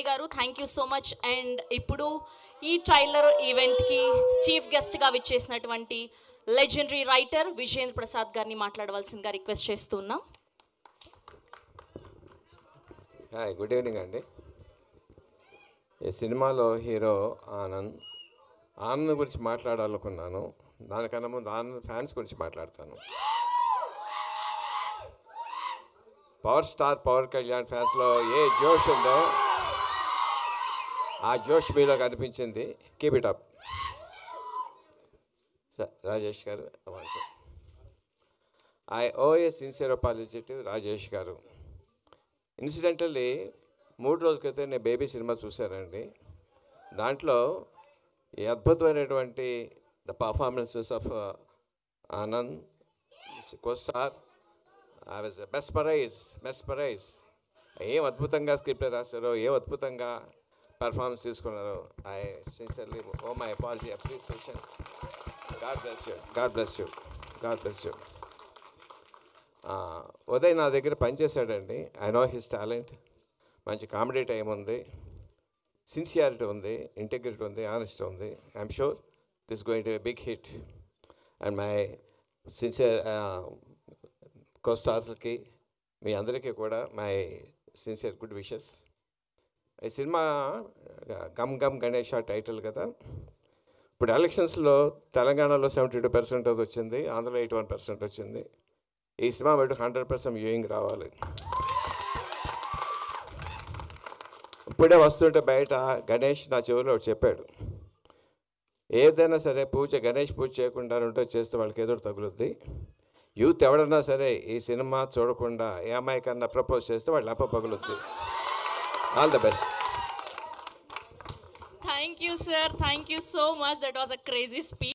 గారు thank you so much. And ఇప్పుడు ఈ ట్రైలర్ ఈవెంట్కి చీఫ్ గెస్ట్గా విచ్చేసినటువంటి లెజెండరీ రైటర్ విజేంద్ర ప్రసాద్ గారిని మాట్లాడవలసిందిగా రిక్వెస్ట్ చేస్తున్నాం. హాయ్, గుడ్ ఈవినింగ్ అండి. ఈ సినిమాలో హీరో ఆనంద్ గురించి మాట్లాడాలనుకున్నాను. దానికన్నా ముందు ఆనంద్ ఫ్యాన్స్ గురించి మాట్లాడతాను. పవర్ స్టార్ పవన్ కళ్యాణ్ ఫ్యాన్స్లో ఏ జోష్ ఉందో ఆ జోష్ మీలో కనిపించింది. Keep it up sir. Rajesh garu, I owe a sincere apology to Rajesh garu. Incidentally 3 రోజుల క్రితం నేను బేబీ సినిమా చూశానండి. దాంట్లో ఈ అద్భుతమైనటువంటి the performances of Anand costar, I was mesmerised. ఏం అద్భుతంగా స్క్రిప్ట్ రాశారో, ఏం అద్భుతంగా పర్ఫార్మెన్స్ తీసుకున్నారో. I sincerely owe my apology, appreciation. God bless you. Uday నా దగ్గర పనిచేశాడండి. I know his talent. మంచి కామెడీ టైం ఉంది, సిన్సియారిటీ ఉంది, ఇంటెగ్రిటీ ఉంది, ఆనెస్టీ ఉంది. I'm sure this going to be big hit. And my sincere కోస్టార్స్కి మీ అందరికీ కూడా మై సిన్సియర్ గుడ్ విషెస్. ఈ cinema Gam gum Ganesh title కదా. ఇప్పుడు ఎలక్షన్స్లో తెలంగాణలో 72% అది వచ్చింది, ఆంధ్రలో 81% వచ్చింది. ఈ సినిమా బయట 100% వ్యూయింగ్ రావాలి. ఇప్పుడే వస్తుంటే బయట గణేష్ నా చెవిలో చెప్పాడు, ఏదైనా సరే గణేష్ పూజ చేయకుండా ఉంటే చేస్తే వాళ్ళకి ఎదురు తగులుద్ది. యూత్ ఎవడన్నా సరే ఈ సినిమా చూడకుండా ఏ అమ్మాయి కన్నా ప్రపోజ్ చేస్తే వాళ్ళు అప్ప పగులుద్ది. All the best. Thank you sir, thank you so much. That was a crazy speech.